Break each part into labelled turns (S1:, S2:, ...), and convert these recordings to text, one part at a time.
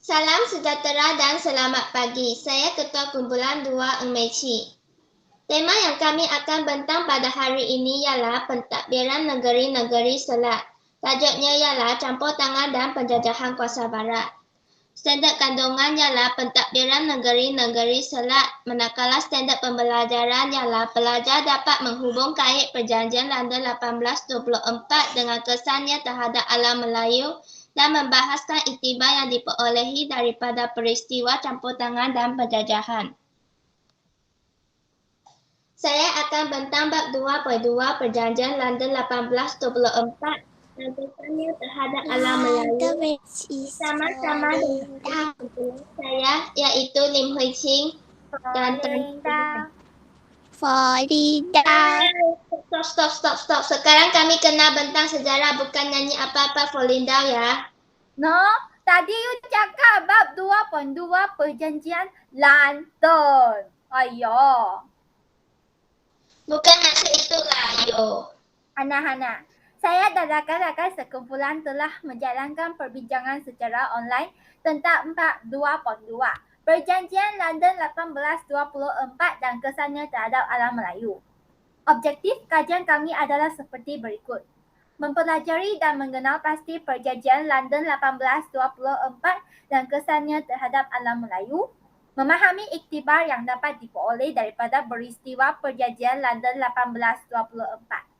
S1: Salam sejahtera dan selamat pagi. Saya Ketua Kumpulan 2 Eng Mei Chi. Tema yang kami akan bentang pada hari ini ialah pentadbiran negeri-negeri Selat. Tajuknya ialah campur tangan dan penjajahan kuasa barat. Standard kandungan ialah pentadbiran negeri-negeri Selat, manakala standard pembelajaran ialah pelajar dapat menghubung kait Perjanjian London 1824 dengan kesannya terhadap alam Melayu dan membahaskan iktibar yang diperolehi daripada peristiwa campur tangan dan penjajahan. Saya akan bentang bab 2.2 Perjanjian London 1824 dan kesannya terhadap alam Melayu. Sama-sama dengan kumpulan saya iaitu Lim Hui Ching dan Tan.
S2: Florida.
S1: Stop. Sekarang kami kena bentang sejarah, bukan nyanyi apa-apa Florinda ya.
S3: No, tadi you cakap bab 2.2 Perjanjian London. Ayo.
S1: Bukan maksud itulah, yo.
S3: Hana. Saya dan rakan-rakan sekumpulan telah menjalankan perbincangan secara online tentang bab 2.2 Perjanjian London 1824 dan kesannya terhadap alam Melayu. Objektif kajian kami adalah seperti berikut. Mempelajari dan mengenal pasti Perjanjian London 1824 dan kesannya terhadap alam Melayu. Memahami iktibar yang dapat diperoleh daripada peristiwa Perjanjian London 1824.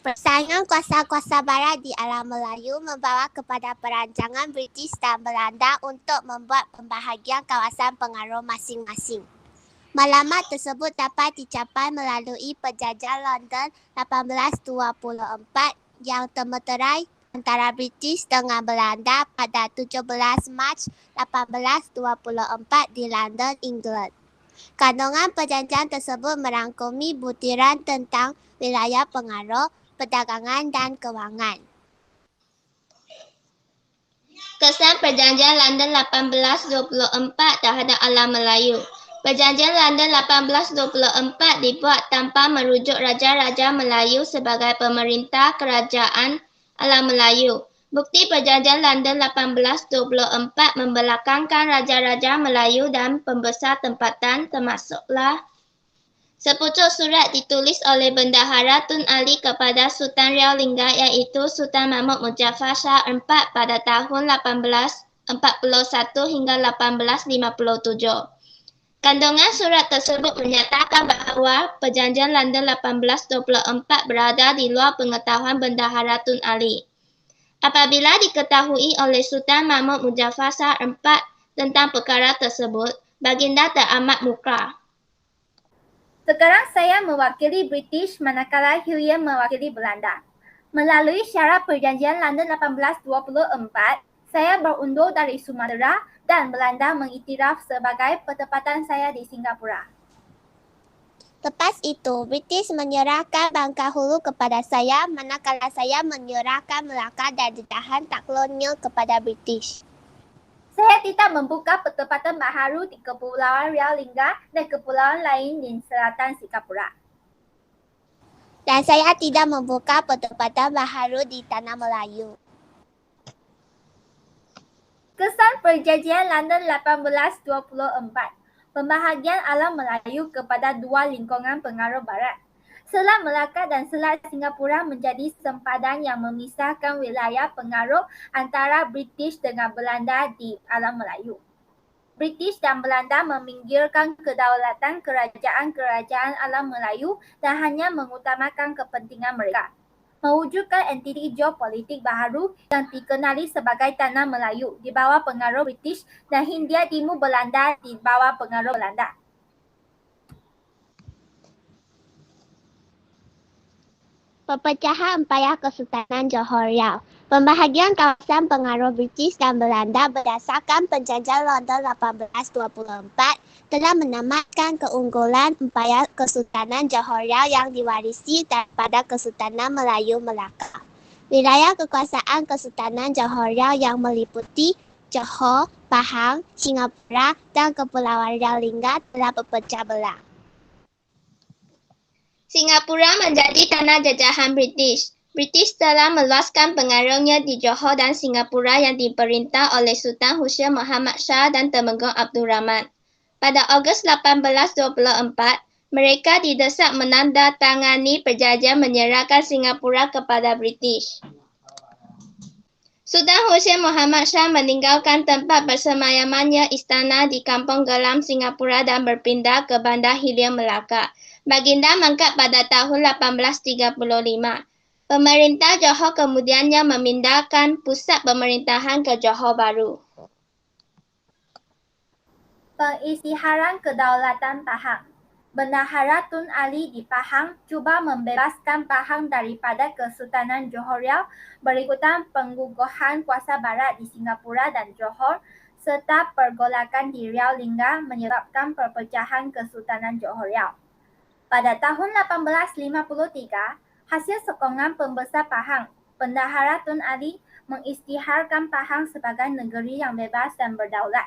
S2: Persaingan kuasa-kuasa barat di alam Melayu membawa kepada perancangan British dan Belanda untuk membuat pembahagian kawasan pengaruh masing-masing. Maklumat tersebut dapat dicapai melalui Perjanjian London 1824 yang termeterai antara British dengan Belanda pada 17 Mac 1824 di London, England. Kandungan perjanjian tersebut merangkumi butiran tentang wilayah pengaruh, perdagangan dan kewangan.
S1: Kesan Perjanjian London 1824 terhadap alam Melayu. Perjanjian London 1824 dibuat tanpa merujuk Raja-Raja Melayu sebagai pemerintah kerajaan alam Melayu. Bukti Perjanjian London 1824 membelakangkan Raja-Raja Melayu dan pembesar tempatan termasuklah sepucuk surat ditulis oleh Bendahara Tun Ali kepada Sultan Riau Lingga iaitu Sultan Mahmud Muzaffar Shah IV pada tahun 1841 hingga 1857. Kandungan surat tersebut menyatakan bahawa Perjanjian London 1824 berada di luar pengetahuan Bendahara Tun Ali. Apabila diketahui oleh Sultan Mahmud Muzaffar Shah IV tentang perkara tersebut, baginda teramat murka.
S3: Sekarang saya mewakili British manakala Huyen mewakili Belanda. Melalui syarat Perjanjian London 1824, saya berundur dari Sumatera dan Belanda mengiktiraf sebagai pertempatan saya di Singapura.
S2: Lepas itu, British menyerahkan Bangka Hulu kepada saya manakala saya menyerahkan Melaka dan jajahan tak kolonial kepada British.
S3: Saya tidak membuka pertempatan baharu di Kepulauan Riau Lingga dan kepulauan lain di selatan Singapura.
S2: Dan saya tidak membuka pertempatan baharu di Tanah Melayu.
S3: Kesan Perjanjian London 1824, pembahagian alam Melayu kepada dua lingkungan pengaruh barat. Selat Melaka dan Selat Singapura menjadi sempadan yang memisahkan wilayah pengaruh antara British dengan Belanda di alam Melayu. British dan Belanda meminggirkan kedaulatan kerajaan-kerajaan alam Melayu dan hanya mengutamakan kepentingan mereka. Mewujudkan entiti geopolitik baharu yang dikenali sebagai Tanah Melayu di bawah pengaruh British dan Hindia Timur Belanda di bawah pengaruh Belanda.
S2: Perpecahan Empayar Kesultanan Johor Riau. Pembahagian kawasan pengaruh British dan Belanda berdasarkan Perjanjian London 1824 telah menamatkan keunggulan Empayar Kesultanan Johor Riau yang diwarisi daripada Kesultanan Melayu Melaka. Wilayah kekuasaan Kesultanan Johor Riau yang meliputi Johor, Pahang, Singapura dan Kepulauan Riau Lingga telah berpecah belah.
S1: Singapura menjadi tanah jajahan British. British telah meluaskan pengaruhnya di Johor dan Singapura yang diperintah oleh Sultan Hussein Muhammad Shah dan Temenggong Abdul Rahman. Pada Ogos 1824, mereka didesak menandatangani perjanjian menyerahkan Singapura kepada British. Sultan Hussein Muhammad Shah meninggalkan tempat bersemayamannya istana di Kampung Gelam, Singapura dan berpindah ke Bandar Hilir, Melaka. Baginda mangkat pada tahun 1835. Pemerintah Johor kemudiannya memindahkan pusat pemerintahan ke Johor Bahru.
S3: Pengisytiharan Kedaulatan Pahang. Bendahara Tun Ali di Pahang cuba membebaskan Pahang daripada Kesultanan Johor Riau berikutan pengguguran kuasa barat di Singapura dan Johor serta pergolakan di Riau Lingga menyebabkan perpecahan Kesultanan Johor Riau. Pada tahun 1853, hasil sokongan pembesar Pahang, Bendahara Tun Ali mengisytiharkan Pahang sebagai negeri yang bebas dan berdaulat.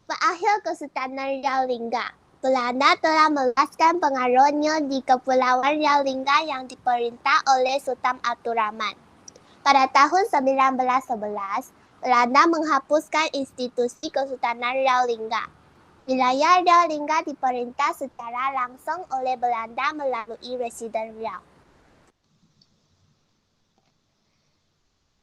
S2: Berakhir Kesultanan Riau Lingga, Belanda telah meluaskan pengaruhnya di Kepulauan Riau Lingga yang diperintah oleh Sultan Abdul Rahman. Pada tahun 1911, Belanda menghapuskan institusi Kesultanan Riau Lingga. Wilayah Riau Lingga diperintah secara langsung oleh Belanda melalui Residen Riau.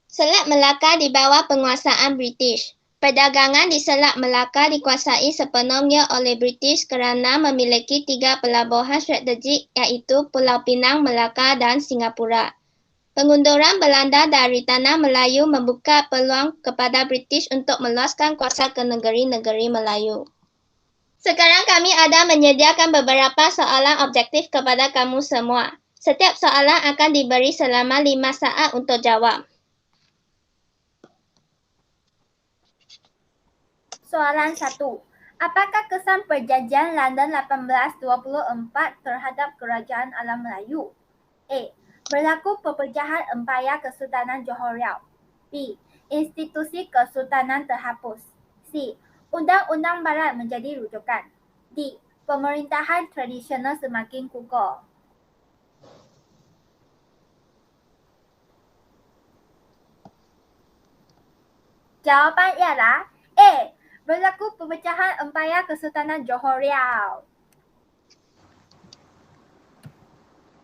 S1: Selat Melaka di bawah penguasaan British. Perdagangan di Selat Melaka dikuasai sepenuhnya oleh British kerana memiliki 3 pelabuhan strategik iaitu Pulau Pinang, Melaka dan Singapura. Pengunduran Belanda dari Tanah Melayu membuka peluang kepada British untuk meluaskan kuasa ke negeri-negeri Melayu. Sekarang kami ada menyediakan beberapa soalan objektif kepada kamu semua. Setiap soalan akan diberi selama 5 saat untuk jawab.
S3: Soalan 1. Apakah kesan Perjanjian London 1824 terhadap Kerajaan Alam Melayu? A. Berlaku perpecahan Empayar Kesultanan Johor Riau. B. Institusi Kesultanan terhapus. C. Undang-undang Barat menjadi rujukan. D. Pemerintahan tradisional semakin kukuh. Jawapan ialah A. Berlaku pemecahan Empayar Kesultanan Johor Riau.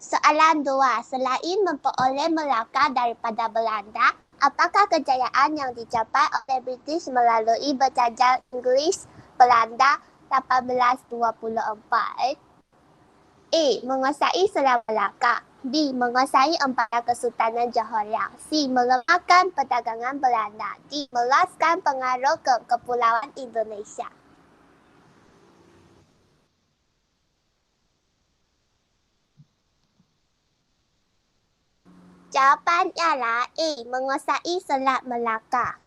S2: Soalan 2. Selain memperoleh Melaka daripada Belanda, apakah kejayaan yang dicapai oleh British melalui berjanjian Inggeris-Belanda 1824? A. Menguasai Selat Melaka. B. Menguasai Empayar Kesultanan Johor Riau. C. Melemahkan perdagangan Belanda. D. Meluaskan pengaruh ke Kepulauan Indonesia. Jawapan ialah A. Menguasai Selat Melaka.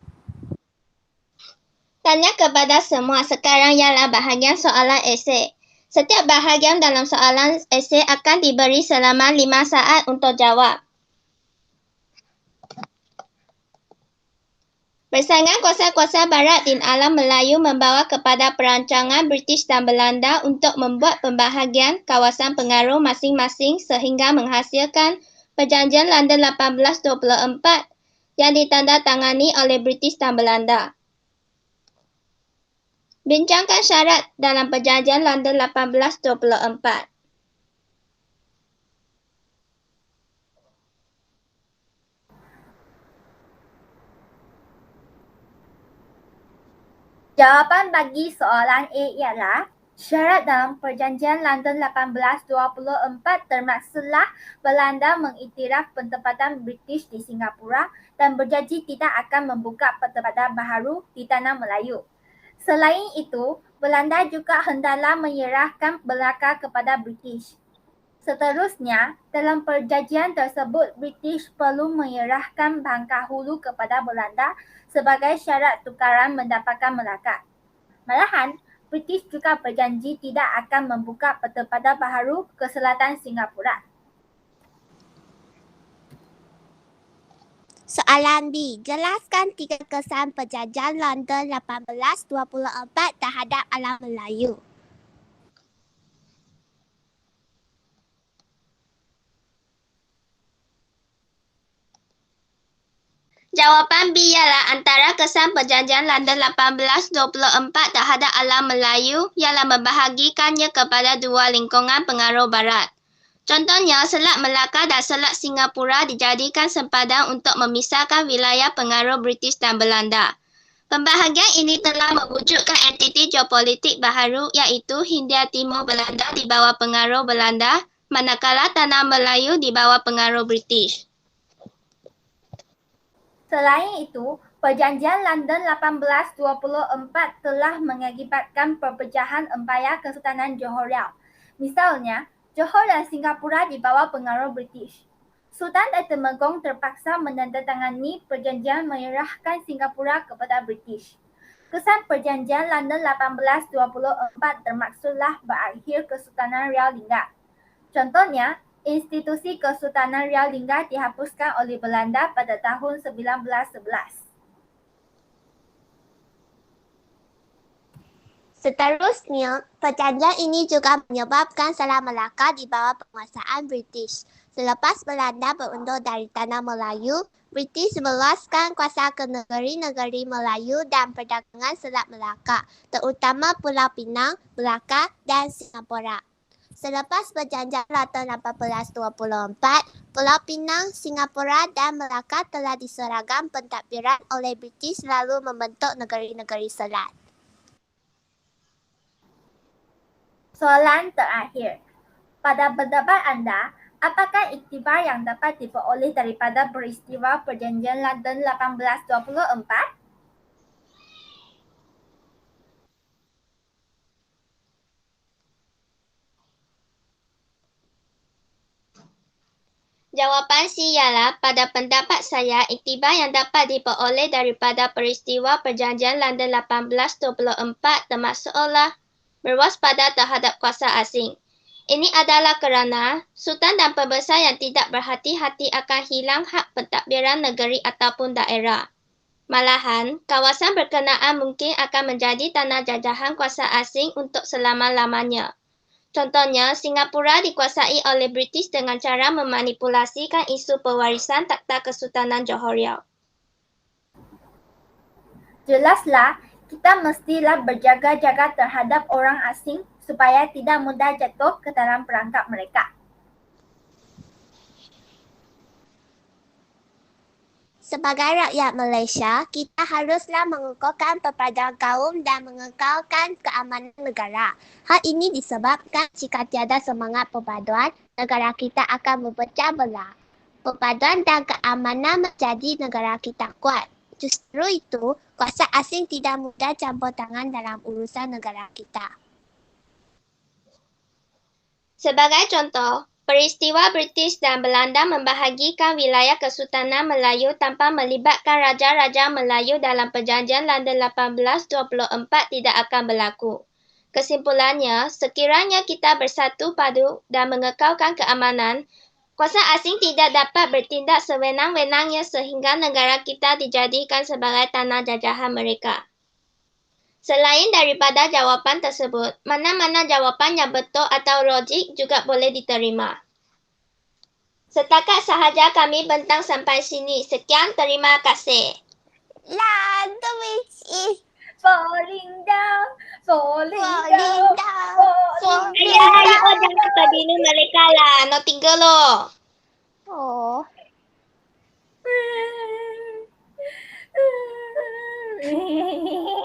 S1: Tanya kepada semua sekarang ialah bahagian soalan esei. Setiap bahagian dalam soalan esei akan diberi selama 5 saat untuk jawab. Persaingan kuasa-kuasa barat di alam Melayu membawa kepada perancangan British dan Belanda untuk membuat pembahagian kawasan pengaruh masing-masing sehingga menghasilkan Perjanjian London 1824 yang ditandatangani oleh British dan Belanda. Bincangkan syarat dalam Perjanjian London 1824.
S3: Jawapan bagi soalan A ialah syarat dalam Perjanjian London 1824 termaksulah Belanda mengiktiraf penempatan British di Singapura dan berjanji tidak akan membuka penempatan baharu di Tanah Melayu. Selain itu, Belanda juga hendaklah menyerahkan Melaka kepada British. Seterusnya, dalam perjanjian tersebut, British perlu menyerahkan Bangka Hulu kepada Belanda sebagai syarat tukaran mendapatkan Melaka. Malahan, British juga berjanji tidak akan membuka penempatan baharu ke selatan Singapura.
S2: Soalan B. Jelaskan 3 kesan Perjanjian London 1824 terhadap alam Melayu.
S1: Jawapan B ialah antara kesan Perjanjian London 1824 terhadap alam Melayu ialah membahagikannya kepada dua lingkungan pengaruh barat. Contohnya, Selat Melaka dan Selat Singapura dijadikan sempadan untuk memisahkan wilayah pengaruh British dan Belanda. Pembahagian ini telah mewujudkan entiti geopolitik baharu iaitu Hindia Timur Belanda di bawah pengaruh Belanda, manakala tanah Melayu di bawah pengaruh British.
S3: Selain itu, Perjanjian London 1824 telah mengakibatkan perpecahan empayar Kesultanan Johor Riau. Misalnya, Johor dan Singapura di bawah pengaruh British. Sultan dan Temenggung terpaksa menandatangani perjanjian menyerahkan Singapura kepada British. Kesan Perjanjian London 1824 termaksudlah berakhir Kesultanan Riau Lingga. Contohnya, institusi Kesultanan Riau Lingga dihapuskan oleh Belanda pada tahun 1911.
S2: Seterusnya, perjanjian ini juga menyebabkan Selat Melaka di bawah penguasaan British. Selepas Belanda berundur dari tanah Melayu, British meluaskan kuasa ke negeri-negeri Melayu dan perdagangan Selat Melaka, terutama Pulau Pinang, Melaka dan Singapura. Selepas Perjanjian London 1824, Pulau Pinang, Singapura dan Melaka telah diseragam pentadbiran oleh British lalu membentuk negeri-negeri selat.
S3: Soalan terakhir. Pada pendapat anda, apakah iktibar yang dapat diperoleh daripada peristiwa Perjanjian London 1824?
S1: Jawapan C ialah, pada pendapat saya, iktibar yang dapat diperoleh daripada peristiwa Perjanjian London 1824 termasuklah berwaspada terhadap kuasa asing. Ini adalah kerana Sultan dan pembesar yang tidak berhati-hati akan hilang hak pentadbiran negeri ataupun daerah. Malahan, kawasan berkenaan mungkin akan menjadi tanah jajahan kuasa asing untuk selama-lamanya. Contohnya, Singapura dikuasai oleh British dengan cara memanipulasikan isu pewarisan Takhta Kesultanan Johor Riau.
S3: Jelaslah, kita mestilah berjaga-jaga terhadap orang asing supaya tidak mudah jatuh ke dalam perangkap mereka.
S2: Sebagai rakyat Malaysia, kita haruslah mengukuhkan perpaduan kaum dan mengekalkan keamanan negara. Hal ini disebabkan jika tiada semangat perpaduan, negara kita akan berpecah belah. Perpaduan dan keamanan menjadi negara kita kuat. Justru itu, kuasa asing tidak mudah campur tangan dalam urusan negara kita.
S1: Sebagai contoh, peristiwa British dan Belanda membahagikan wilayah Kesultanan Melayu tanpa melibatkan Raja-Raja Melayu dalam Perjanjian London 1824 tidak akan berlaku. Kesimpulannya, sekiranya kita bersatu padu dan mengekalkan keamanan, kuasa asing tidak dapat bertindak sewenang-wenangnya sehingga negara kita dijadikan sebagai tanah jajahan mereka. Selain daripada jawapan tersebut, mana-mana jawapan yang betul atau logik juga boleh diterima. Setakat sahaja kami bentang sampai sini. Sekian, terima kasih.
S2: London which is
S3: Falling down, falling
S2: falling
S3: down,
S2: down,
S3: falling
S1: Ayah, ayo jangan kedini mereka lah. No tiga lo.
S2: Oh.
S3: down.